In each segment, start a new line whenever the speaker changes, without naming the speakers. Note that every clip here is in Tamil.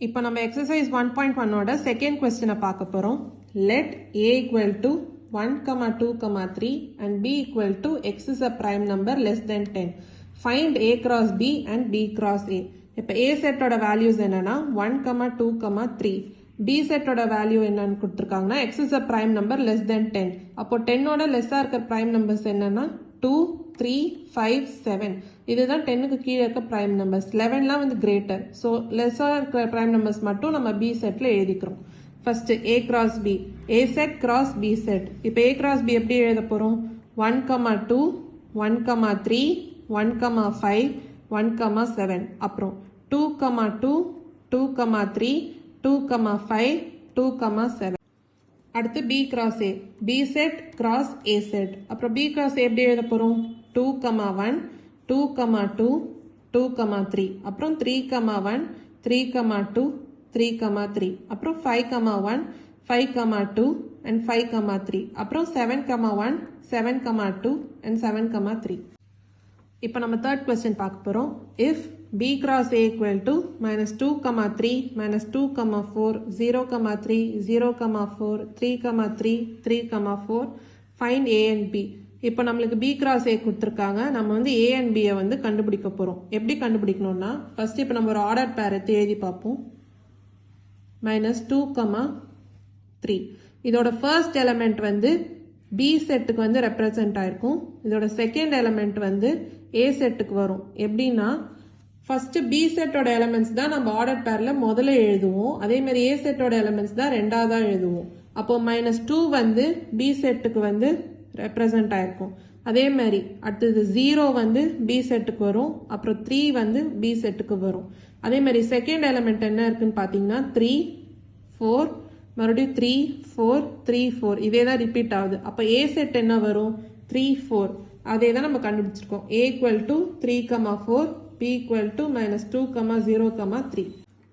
இப்போ நம்ம exercise 1.1 ஓட second question பார்க்க போறோம். Let a equal to 1, 2, 3 and b equal to x is a prime number less than 10. Find a cross b and b cross a. இப்போ a set ஓட values என்னன்னா 1, 2, 3. b set ஓட value என்னன்னு கொடுத்திருக்காங்கன்னா x is a prime number less than 10. அப்போ 10 ஓட less இருக்கிற prime numbers என்னன்னா 2, 3, 5, 7. இதுதான் 10க்கு கீழே இருக்க prime numbers. 11லாம் வந்து greater. So lesser இருக்கிற prime numbers மட்டும் நம்ம b setல எழுதிக்கிறோம். First a cross b. a set cross b set. இப்போ a cross b எப்படி எழுத போறோம்? 1, 2, 1, 3, 1, 5, 1, 7. அப்புறம் 2, 2, 2, 3, 2, 5, 2, 7. அடுத்து b cross a. b set cross a set. அப்புறம் b cross a எப்படி எழுத போறோம்? 2, 1, 2, 2, 2, 3. அப்புறம் 3, 1, 3, 2, 3, 3. அப்புறம் 5, 1, 5, 2 and 5, 3. அப்புறம் 7, 1, 7, 2 and 7, 3. இப்போ நம்ம third question பார்க்க போறோம். If b cross a equal to minus 2, 3, minus 2, 4, 0, 3, 0, 4, 3, 3, 3, 4, find a and b. இப்போ நம்மளுக்கு b cross a கொடுத்துருக்காங்க. நம்ம வந்து a and b வந்து கண்டுபிடிக்க போறோம். எப்படி கண்டுபிடிக்கணும்னா ஃபர்ஸ்ட் இப்போ நம்ம ஒரு ஆர்டர் பேர் எடுத்து எழுதி பார்ப்போம். மைனஸ் 2, 3. இதோட ஃபர்ஸ்ட் எலிமெண்ட் வந்து b செட்டுக்கு வந்து ரெப்ரசன்ட் ஆயிருக்கும். இதோட செகண்ட் எலிமெண்ட் வந்து a செட்டுக்கு வரும். எப்படின்னா ஃபர்ஸ்ட் b செட்டோட எலிமெண்ட்ஸ் தான் நம்ம ஆர்டர் பேர்ல முதல்ல எழுதுவோம். அதே மாதிரி a செட்டோட எலிமெண்ட்ஸ் தான் ரெண்டாவதா எழுதுவோம். அப்போ மைனஸ் 2 வந்து b செட்டுக்கு வந்து ரெப்ரசன்ட் ஆயிருக்கும். அதே மாதிரி அடுத்தது 0 வந்து b செட்டுக்கு வரும். அப்புறம் 3 வந்து b செட்டுக்கு வரும். அதே மாதிரி செகண்ட் எலிமெண்ட் என்ன இருக்குன்னு பாத்தீங்கன்னா 3, 4, மறுபடியும் 3, 4, 3, 4 இதே தான் ரிப்பீட் ஆகுது. அப்போ a செட் என்ன வரும்? 3, 4. அதே தான் நம்ம கண்டுபிடிச்சிருக்கோம். a equal to 3, 4, b equal to minus 2, 0, 3.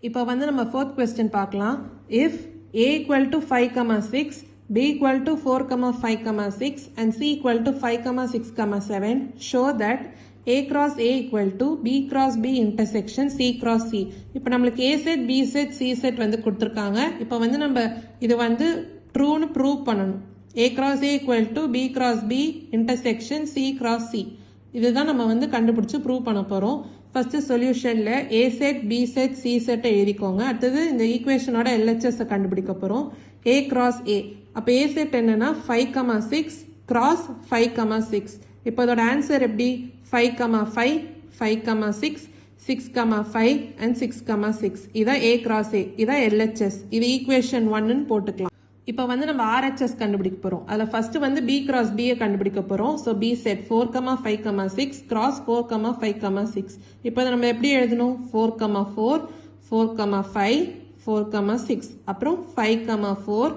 இப்போ வந்து நம்ம fourth question பார்க்கலாம். If a equal to 5, 6, b equal to 4, 5, 6 and c equal to 5, 6, 7, show that a cross a equal to b cross b intersection c cross c. இப்போ நம்மளுக்கு a set, b set, c set வந்து கொடுத்திருக்காங்க. இப்போ வந்து நம்ம இது வந்து ட்ரூன்னு ப்ரூவ் பண்ணணும். a cross a equal to b cross b intersection c cross c. இதுதான் நம்ம வந்து கண்டுபிடிச்சு ப்ரூவ் பண்ண போறோம். ஃபர்ஸ்ட் சொல்யூஷன்ல a set, b set, c set எழுதிக்கோங்க. அடுத்தது இந்த ஈக்குவேஷனோட LHS கண்டுபிடிக்க போறோம். a cross a. அப்ப a set என்னன்னா 5, 6 cross 5, 6. இப்போ இதோட ஆன்சர் எப்படி? 5, 5, 5, 6, 6, 5 and 6, 6. இதான் a cross a. இதான் LHS. இது ஈக்குவேஷன் 1ன்னு போட்டுக்கலாம். இப்போ வந்து நம்ம RHS கண்டுபிடிக்க போறோம். அதுல ஃபர்ஸ்ட் வந்து b cross b கண்டுபிடிக்க போறோம். So b set 4, 5, 6 cross 4, 5, 6. இப்போ நம்ம எப்படி எழுதணும்? 4, 4, 4, 5, 4, 6. அப்புறம் 5, 4,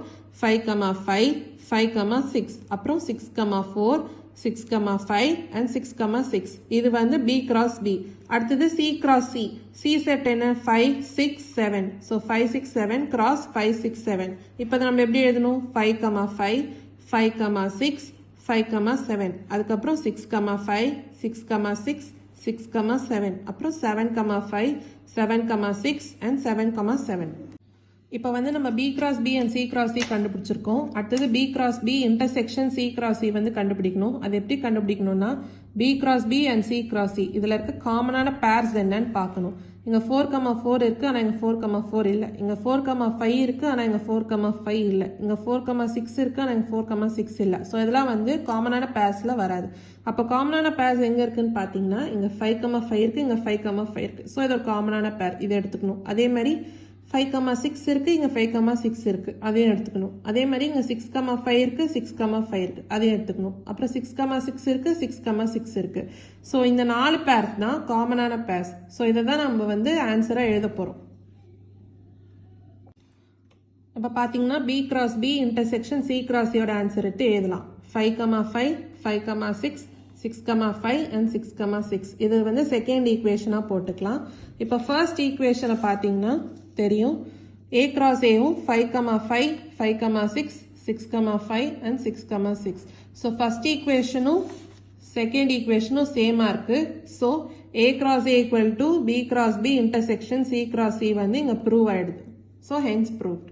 5, 5, 5, 6. அப்புறம் 6, 4, 6, 5 and 6, 6. இது வந்து b cross b. அடுத்தது c cross c. c set என்ன? 5, 6, 7. So 5, 6, 7 cross 5, 6, 7. இப்போ நம்ம எப்படி எழுதணும்? 5, 5, 5, 6, 5, 7. அதுக்கப்புறம் 6, 5, 6, 6, 6, 7. அப்புறம் 7, 5, 7, 6 and 7, 7. இப்போ வந்து நம்ம b cross b and c cross c கண்டுபிடிச்சிருக்கோம். அடுத்தது b cross b intersection c cross c வந்து கண்டுபிடிக்கணும். அது எப்படி கண்டுபிடிக்கணும்னா b cross b and c cross c இதுல இருக்க காமனான பேர்ஸ் என்னன்னு பார்க்கணும். இங்க 4, 4 இருக்கு. ஆனா இங்க 4, 4 இல்ல. இங்க 4, 5 இருக்கு. ஆனா இங்க 4, 5 இல்ல. இங்க 4, 6 இருக்கு. ஆனா இங்க 4, 6 இல்ல. சோ இதெல்லாம் வந்து காமனான பேர்ஸ்ல வராது. அப்ப காமனான பேர்ஸ் எங்க இருக்குன்னு பாத்தீங்கன்னா இங்க 5, 5 இருக்கு. இங்க 5, 5 இருக்கு. சோ இது ஒரு காமனான பேர். இதை எடுத்துக்கணும். அதே மாதிரி 5, 6 இருக்கு. இங்க 5, 6 இருக்கு. அதையும் எடுத்துக்கணும். அதே மாதிரி இங்க 6, 5 இருக்கு. 6, 5 இருக்கு. அதையும் எடுத்துக்கணும். அப்புறம் 6, 6 இருக்கு. 6, 6 இருக்கு. சோ இந்த 4 பேர்ஸ் தான் காமனான பேர்ஸ். சோ இதை தான் நம்ம வந்து ஆன்சரா எழுத போறோம். இப்ப பாத்தீங்கன்னா b cross b intersection c cross c யோட ஆன்சர் எடுத்து எழுதலாம். 5, 5, 5, 6, 6, 5 and 6, 6. இது வந்து செகண்ட் ஈக்குவேஷனா போட்டுக்கலாம். இப்ப ஃபர்ஸ்ட் ஈக்குவேஷனை பாத்தீங்கன்னா தெரியும். a cross a வும் 5, 5, 5, 6, 6, 5 and 6, 6. So first equationும் second equationும் சேமா இருக்கு. So A cross A equal to B cross B intersection C cross C வந்து இங்க prove ஆயிடுது. So hence proved.